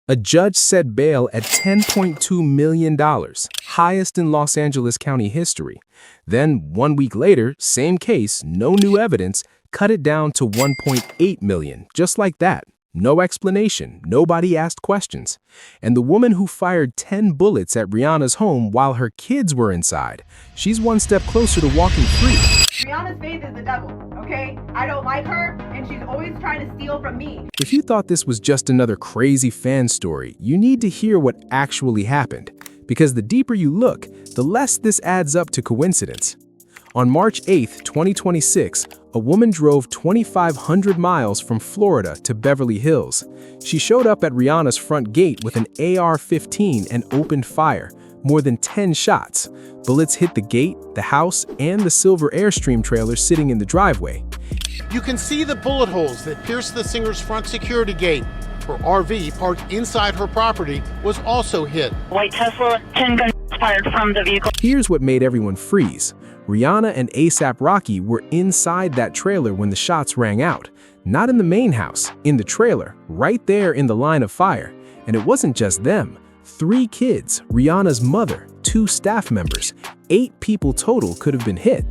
A judge set bail at $10.2 million, highest in Los Angeles County history. Then, 1 week later, same case, no new evidence, cut it down to $1.8 million, just like that. No explanation, nobody asked questions. And the woman who fired 10 bullets at Rihanna's home while her kids were inside, she's one step closer to walking free. Rihanna's faith is the devil, okay? I don't like her, and she's always trying to steal from me. If you thought this was just another crazy fan story, you need to hear what actually happened. Because the deeper you look, the less this adds up to coincidence. On March 8, 2026, a woman drove 2,500 miles from Florida to Beverly Hills. She showed up at Rihanna's front gate with an AR-15 and opened fire, more than 10 shots. Bullets hit the gate, the house, and the silver Airstream trailer sitting in the driveway. You can see the bullet holes that pierced the singer's front security gate. Her RV, parked inside her property, was also hit. White Tesla, 10 guns fired from the vehicle. Here's what made everyone freeze. Rihanna and A$AP Rocky were inside that trailer when the shots rang out. Not in the main house, in the trailer, right there in the line of fire. And it wasn't just them. 3 kids, Rihanna's mother, 2 staff members, 8 people total could have been hit.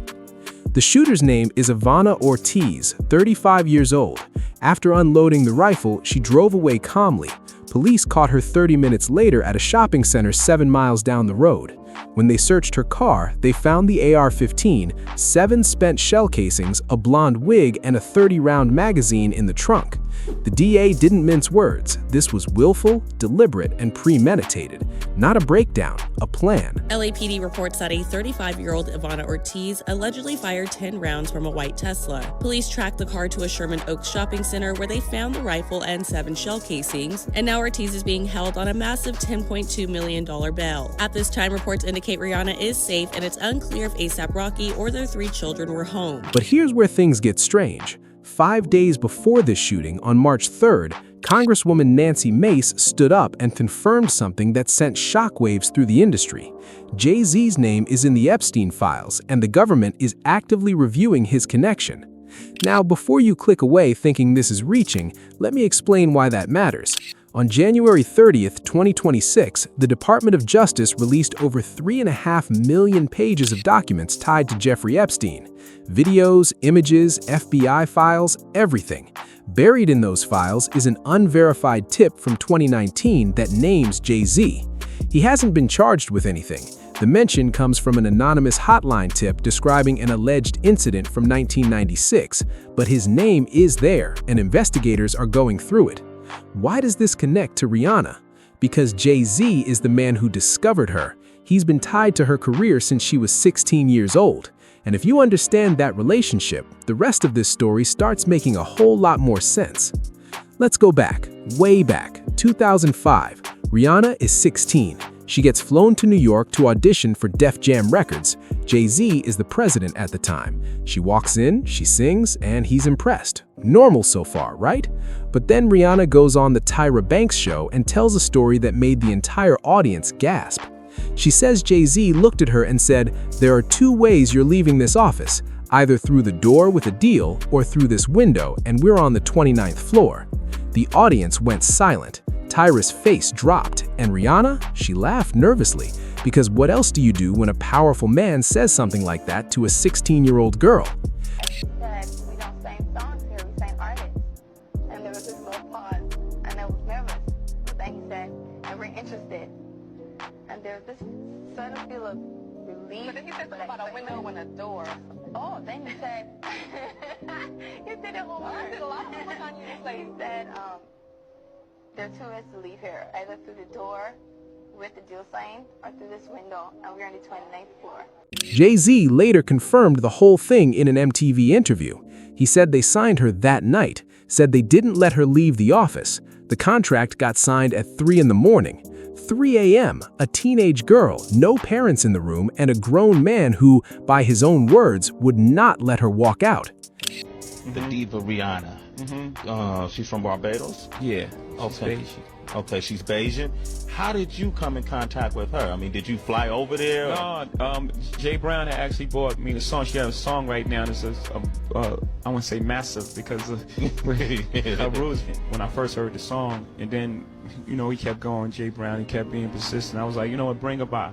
The shooter's name is Ivana Ortiz, 35 years old. After unloading the rifle, she drove away calmly. Police caught her 30 minutes later at a shopping center 7 miles down the road. When they searched her car, they found the AR-15, 7 spent shell casings, a blonde wig, and a 30-round magazine in the trunk. The DA didn't mince words. This was willful, deliberate, and premeditated. Not a breakdown, a plan. LAPD reports that a 35-year-old Ivana Ortiz allegedly fired 10 rounds from a white Tesla. Police tracked the car to a Sherman Oaks shopping center where they found the rifle and 7 shell casings, and now Ortiz is being held on a massive $10.2 million bail. At this time, reports indicate Rihanna is safe, and it's unclear if A$AP Rocky or their 3 children were home. But here's where things get strange. 5 days before this shooting, on March 3rd, Congresswoman Nancy Mace stood up and confirmed something that sent shockwaves through the industry. Jay-Z's name is in the Epstein files, and the government is actively reviewing his connection. Now, before you click away thinking this is reaching, let me explain why that matters. On January 30th, 2026, the Department of Justice released over 3.5 million pages of documents tied to Jeffrey Epstein. Videos, images, FBI files, everything. Buried in those files is an unverified tip from 2019 that names Jay-Z. He hasn't been charged with anything. The mention comes from an anonymous hotline tip describing an alleged incident from 1996, but his name is there and investigators are going through it. Why does this connect to Rihanna? Because Jay-Z is the man who discovered her. He's been tied to her career since she was 16 years old. And if you understand that relationship, the rest of this story starts making a whole lot more sense. Let's go back, way back, 2005. Rihanna is 16. She gets flown to New York to audition for Def Jam Records. Jay-Z is the president at the time. She walks in, she sings, and he's impressed. Normal so far, right? But then Rihanna goes on the Tyra Banks show and tells a story that made the entire audience gasp. She says Jay-Z looked at her and said, "There are 2 ways you're leaving this office, either through the door with a deal or through this window, and we're on the 29th floor." The audience went silent. Tyra's face dropped, and Rihanna, she laughed nervously, because what else do you do when a powerful man says something like that to a 16-year-old girl? He said, "We don't sing songs here, we sing artists." And there was this little pause, and I was nervous. But then he said, "And we're interested." And there's this sudden feel of relief. But then he said something about a window and a door. Oh, then he said, you did it whole I did a lot of work on you. He said, there are 2 ways to leave here, either through the door with the deal sign or through this window, and we're on the 29th floor. Jay-Z later confirmed the whole thing in an MTV interview. He said they signed her that night, said they didn't let her leave the office. The contract got signed at 3 in the morning. 3 a.m., a teenage girl, no parents in the room, and a grown man who, by his own words, would not let her walk out. The diva Rihanna. She's from Barbados? Yeah. Okay. Okay, she's Bayesian. How did you come in contact with her? I mean, did you fly over there? No, Jay Brown had actually bought me the song. She had a song right now that's I wouldn't say massive because of her rules. When I first heard the song, and then, you know, he kept going, Jay Brown, he kept being persistent. I was like, you know what, bring her by.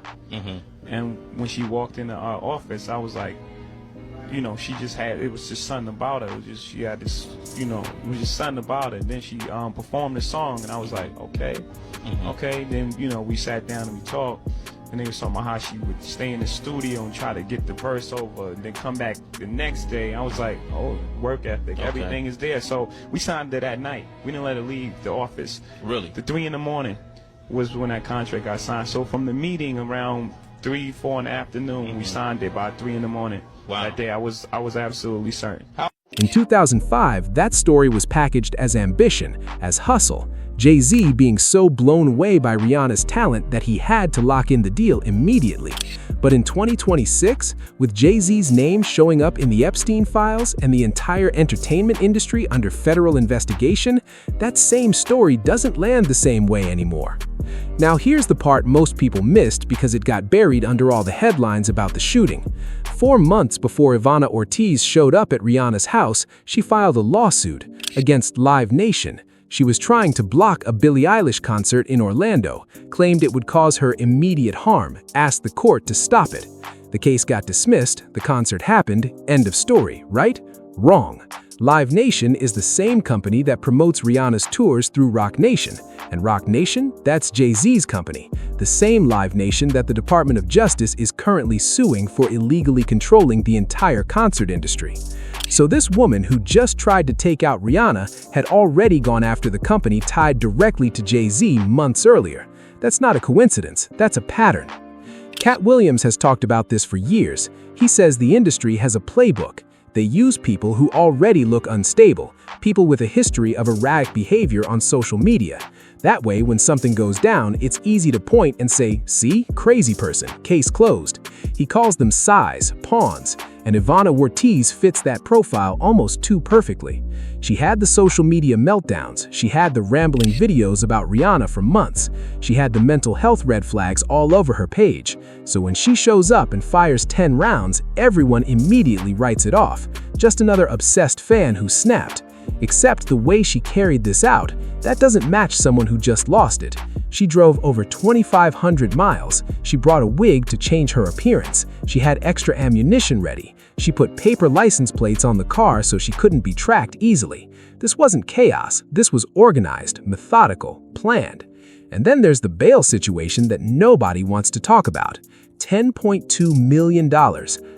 And when she walked into our office, I was like, you know, she just had, it was just something about her. It was just, she had this, you know, it was just something about it. Then she performed the song, and I was like, okay, okay. Then, you know, we sat down and we talked, and they were talking about how she would stay in the studio and try to get the verse over, and then come back the next day. I was like, oh, work ethic, everything is there. So we signed it that night. We didn't let her leave the office. Really? The 3 in the morning was when that contract got signed. So from the meeting around 3, 4 in the afternoon, we signed it by 3 in the morning. Wow. That day I was absolutely certain. In 2005, that story was packaged as ambition, as hustle, Jay-Z being so blown away by Rihanna's talent that he had to lock in the deal immediately. But in 2026, with Jay-Z's name showing up in the Epstein files and the entire entertainment industry under federal investigation, that same story doesn't land the same way anymore. Now here's the part most people missed because it got buried under all the headlines about the shooting. 4 months before Ivana Ortiz showed up at Rihanna's house, she filed a lawsuit against Live Nation. She was trying to block a Billie Eilish concert in Orlando, claimed it would cause her immediate harm, asked the court to stop it. The case got dismissed, the concert happened, end of story, right? Wrong. Live Nation is the same company that promotes Rihanna's tours through Roc Nation. And Roc Nation, that's Jay-Z's company, the same Live Nation that the Department of Justice is currently suing for illegally controlling the entire concert industry. So this woman who just tried to take out Rihanna had already gone after the company tied directly to Jay-Z months earlier. That's not a coincidence, that's a pattern. Cat Williams has talked about this for years. He says the industry has a playbook. They use people who already look unstable, people with a history of erratic behavior on social media. That way, when something goes down, it's easy to point and say, see, crazy person, case closed. He calls them size, pawns, and Ivana Ortiz fits that profile almost too perfectly. She had the social media meltdowns, she had the rambling videos about Rihanna for months, she had the mental health red flags all over her page. So when she shows up and fires 10 rounds, everyone immediately writes it off. Just another obsessed fan who snapped. Except the way she carried this out, that doesn't match someone who just lost it. She drove over 2,500 miles, she brought a wig to change her appearance, she had extra ammunition ready, she put paper license plates on the car so she couldn't be tracked easily. This wasn't chaos, this was organized, methodical, planned. And then there's the bail situation that nobody wants to talk about. $10.2 million,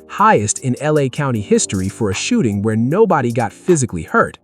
highest in LA County history for a shooting where nobody got physically hurt.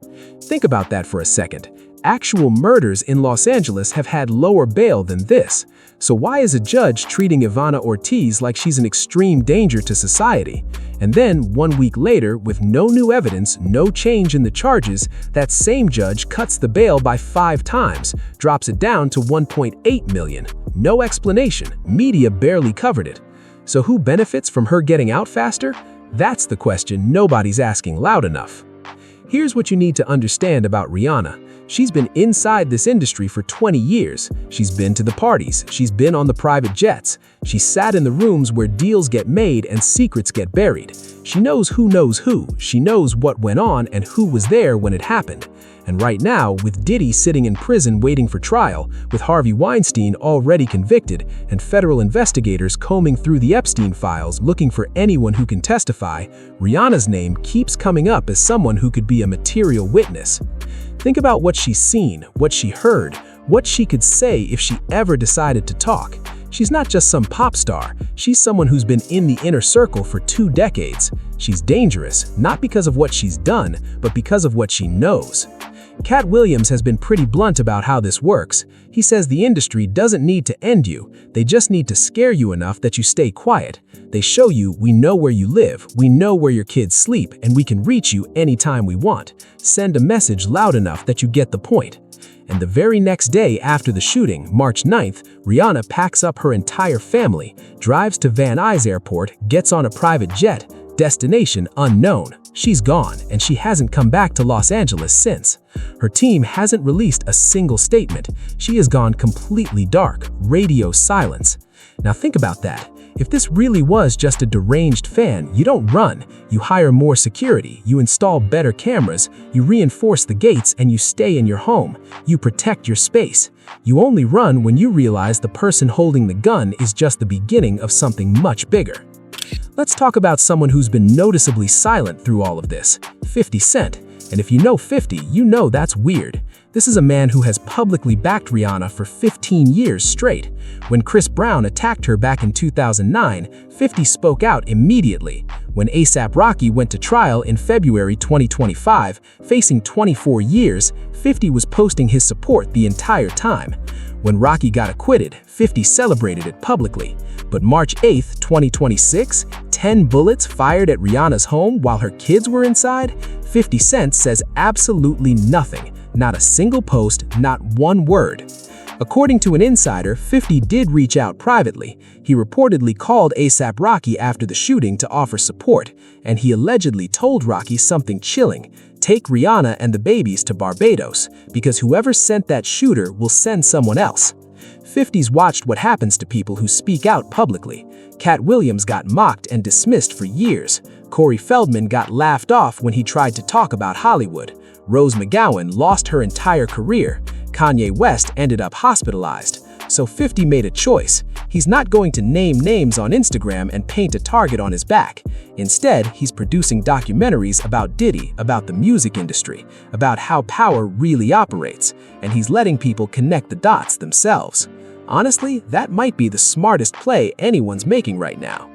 Think about that for a second. Actual murders in Los Angeles have had lower bail than this. So why is a judge treating Ivana Ortiz like she's an extreme danger to society? And then, 1 week later, with no new evidence, no change in the charges, that same judge cuts the bail by 5 times, drops it down to $1.8 million. No explanation, media barely covered it. So who benefits from her getting out faster? That's the question nobody's asking loud enough. Here's what you need to understand about Rihanna. She's been inside this industry for 20 years. She's been to the parties. She's been on the private jets. She sat in the rooms where deals get made and secrets get buried. She knows who knows who. She knows what went on and who was there when it happened. And right now, with Diddy sitting in prison waiting for trial, with Harvey Weinstein already convicted, and federal investigators combing through the Epstein files looking for anyone who can testify, Rihanna's name keeps coming up as someone who could be a material witness. Think about what she's seen, what she heard, what she could say if she ever decided to talk. She's not just some pop star, she's someone who's been in the inner circle for 2 decades. She's dangerous, not because of what she's done, but because of what she knows. Cat Williams has been pretty blunt about how this works. He says the industry doesn't need to end you, they just need to scare you enough that you stay quiet. They show you, we know where you live, we know where your kids sleep, and we can reach you anytime we want. Send a message loud enough that you get the point. And the very next day after the shooting, March 9th, Rihanna packs up her entire family, drives to Van Nuys Airport, gets on a private jet, Destination unknown. She's gone, and she hasn't come back to Los Angeles since. Her team hasn't released a single statement. She has gone completely dark, radio silence. Now think about that. If this really was just a deranged fan, you don't run. You hire more security, you install better cameras, you reinforce the gates, and you stay in your home. You protect your space. You only run when you realize the person holding the gun is just the beginning of something much bigger. Let's talk about someone who's been noticeably silent through all of this, 50 Cent. And if you know 50, you know that's weird. This is a man who has publicly backed Rihanna for 15 years straight. When Chris Brown attacked her back in 2009, 50 spoke out immediately. When A$AP Rocky went to trial in February 2025, facing 24 years, 50 was posting his support the entire time. When Rocky got acquitted, 50 celebrated it publicly. But March 8, 2026, 10 bullets fired at Rihanna's home while her kids were inside? 50 Cent says absolutely nothing. Not a single post, not one word. According to an insider, 50 did reach out privately. He reportedly called A$AP Rocky after the shooting to offer support, and he allegedly told Rocky something chilling: take Rihanna and the babies to Barbados, because whoever sent that shooter will send someone else. 50's watched what happens to people who speak out publicly. Cat Williams got mocked and dismissed for years. Corey Feldman got laughed off when he tried to talk about Hollywood. Rose McGowan lost her entire career. Kanye West ended up hospitalized. So 50 made a choice. He's not going to name names on Instagram and paint a target on his back. Instead, he's producing documentaries about Diddy, about the music industry, about how power really operates, and he's letting people connect the dots themselves. Honestly, that might be the smartest play anyone's making right now.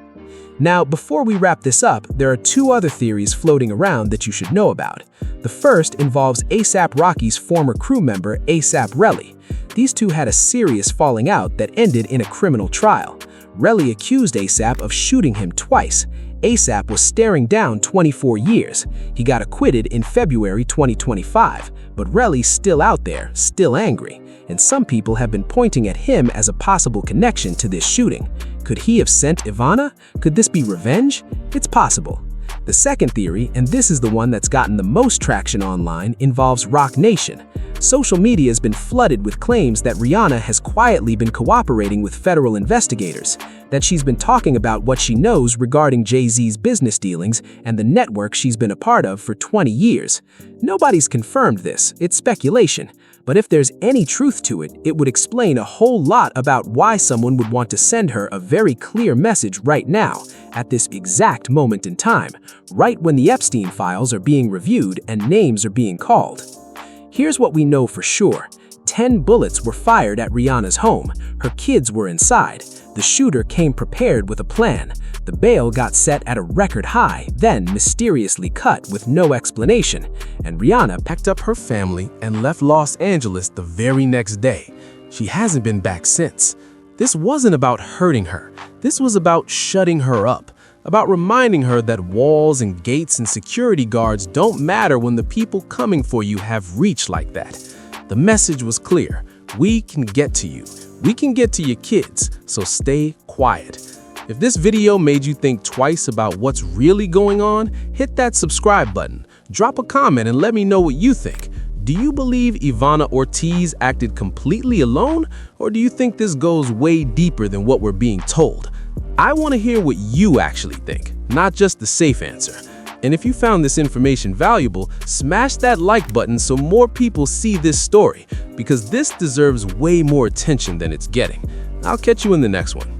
Now, before we wrap this up, there are two other theories floating around that you should know about. The first involves A$AP Rocky's former crew member, A$AP Relly. These two had a serious falling out that ended in a criminal trial. Relly accused A$AP of shooting him twice. A$AP was staring down 24 years. He got acquitted in February 2025, but Relly's still out there, still angry, and some people have been pointing at him as a possible connection to this shooting. Could he have sent Ivana? Could this be revenge? It's possible. The second theory, and this is the one that's gotten the most traction online, involves Roc Nation. Social media has been flooded with claims that Rihanna has quietly been cooperating with federal investigators, that she's been talking about what she knows regarding Jay-Z's business dealings and the network she's been a part of for 20 years. Nobody's confirmed this, it's speculation. But if there's any truth to it, it would explain a whole lot about why someone would want to send her a very clear message right now, at this exact moment in time, right when the Epstein files are being reviewed and names are being called. Here's what we know for sure. 10 bullets were fired at Rihanna's home. Her kids were inside. The shooter came prepared with a plan. The bail got set at a record high, then mysteriously cut with no explanation, and Rihanna packed up her family and left Los Angeles the very next day. She hasn't been back since. This wasn't about hurting her. This was about shutting her up, about reminding her that walls and gates and security guards don't matter when the people coming for you have reach like that. The message was clear. We can get to you. We can get to your kids, so stay quiet. If this video made you think twice about what's really going on, hit that subscribe button. Drop a comment and let me know what you think. Do you believe Ivana Ortiz acted completely alone, or do you think this goes way deeper than what we're being told? I want to hear what you actually think, not just the safe answer. And if you found this information valuable, smash that like button so more people see this story, because this deserves way more attention than it's getting. I'll catch you in the next one.